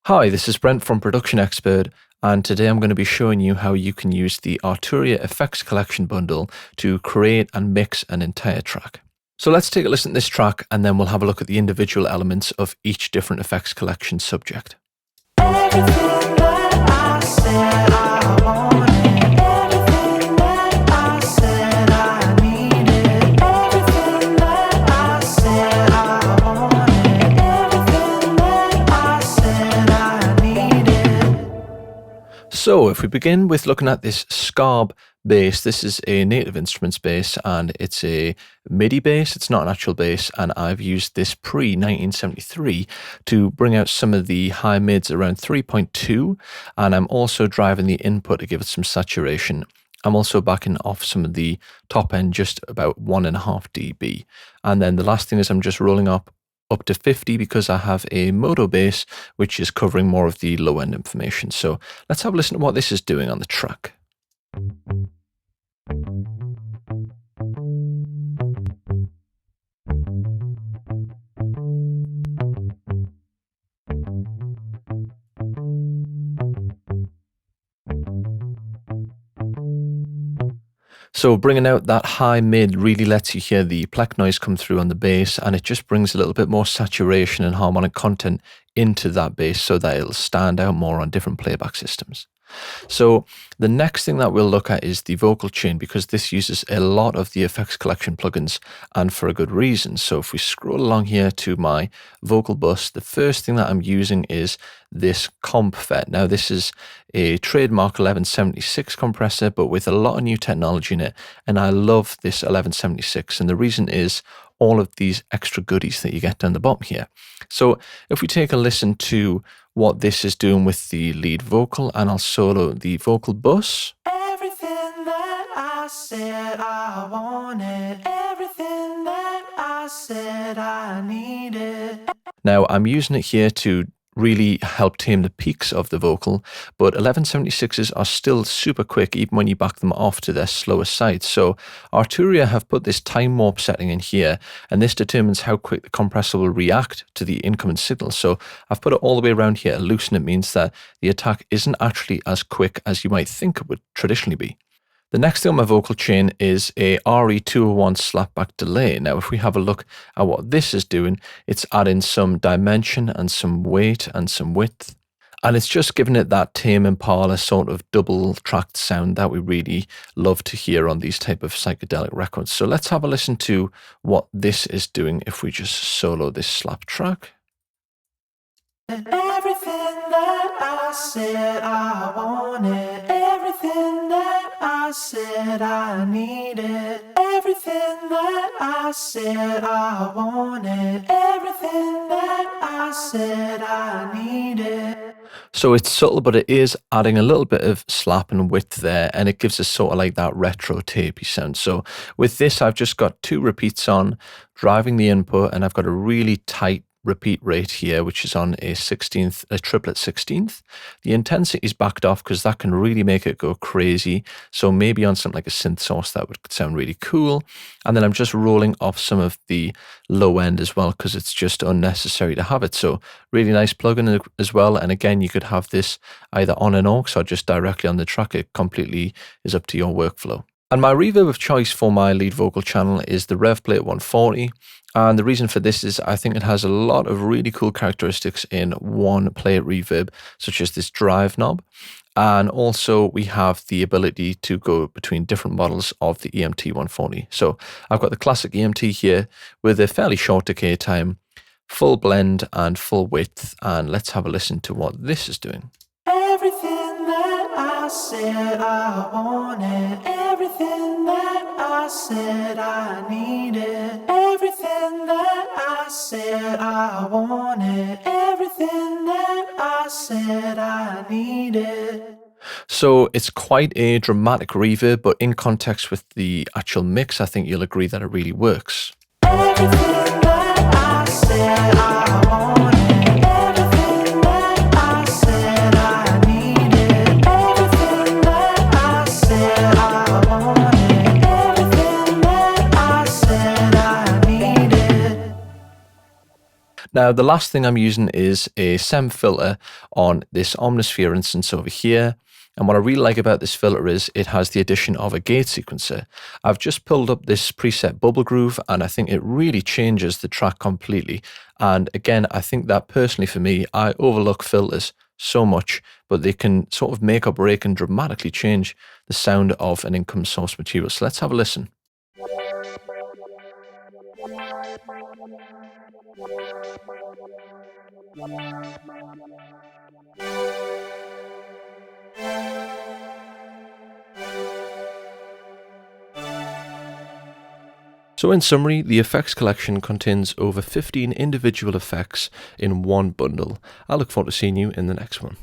Hi, this is Brent from Production Expert, and today I'm going to be showing you how you can use the Arturia FX Collection bundle to create and mix an entire track. So let's take a listen to this track and then we'll have a look at the individual elements of each different effects collection subject. Everything that I said I wanted, everything that I said I needed, everything that I said I wanted, everything that I said I needed. So if we begin with looking at this Scarb bass, this is a Native Instruments bass and it's a MIDI bass, it's not an actual bass, and I've used this pre-1973 to bring out some of the high mids around 3.2, and I'm also driving the input to give it some saturation. I'm also backing off some of the top end just about 1.5 dB. And then the last thing is I'm just rolling up to 50 because I have a moto bass which is covering more of the low end information. So let's have a listen to what this is doing on the track. So bringing out that high mid really lets you hear the plec noise come through on the bass, and it just brings a little bit more saturation and harmonic content into that bass so that it'll stand out more on different playback systems. So the next thing that we'll look at is the vocal chain, because this uses a lot of the effects collection plugins and for a good reason. So if we scroll along here to my vocal bus, the first thing that I'm using is this comp FET. Now this is a trademark 1176 compressor, but with a lot of new technology in it. And I love this 1176. And the reason is all of these extra goodies that you get down the bottom here. So if we take a listen to what this is doing with the lead vocal, and I'll solo the vocal bus. Everything that I said I wanted, everything that I said I needed. Now I'm using it here to really help tame the peaks of the vocal, but 1176s are still super quick even when you back them off to their slower side. So Arturia have put this time warp setting in here, and this determines how quick the compressor will react to the incoming signal. So I've put it all the way around here. Loosen it means that the attack isn't actually as quick as you might think it would traditionally be. The next thing on my vocal chain is a RE201 slapback delay. Now, if we have a look at what this is doing, it's adding some dimension and some weight and some width. And it's just giving it that Tame Impala sort of double-tracked sound that we really love to hear on these type of psychedelic records. So let's have a listen to what this is doing if we just solo this slap track. Everything that I said I wanted, everything that I said I needed, everything that I said I wanted, everything that I said I needed. So it's subtle, but it is adding a little bit of slap and width there, and it gives us sort of like that retro tapey sound. So with this, I've just got 2 repeats on, driving the input, and I've got a really tight repeat rate here, which is on a triplet 16th. The intensity is backed off because that can really make it go crazy. So maybe on something like a synth source that would sound really cool. And then I'm just rolling off some of the low end as well because it's just unnecessary to have it. So really nice plugin as well. And again, you could have this either on an aux or just directly on the track. It completely is up to your workflow. And my reverb of choice for my lead vocal channel is the RevPlate 140. And the reason for this is I think it has a lot of really cool characteristics in one plate reverb, such as this drive knob. And also we have the ability to go between different models of the EMT 140. So I've got the classic EMT here with a fairly short decay time, full blend and full width. And let's have a listen to what this is doing. Everything that I said I wanted, everything that I said I needed, everything that I said I wanted, everything that I said I needed. So it's quite a dramatic reverb, but in context with the actual mix, I think you'll agree that it really works. Everything that I said I wanted. Now, the last thing I'm using is a SEM filter on this Omnisphere instance over here. And what I really like about this filter is it has the addition of a gate sequencer. I've just pulled up this preset bubble groove and I think it really changes the track completely. And again, I think that personally for me, I overlook filters so much, but they can sort of make or break and dramatically change the sound of an income source material. So let's have a listen. So in summary, the effects collection contains over 15 individual effects in one bundle. I look forward to seeing you in the next one.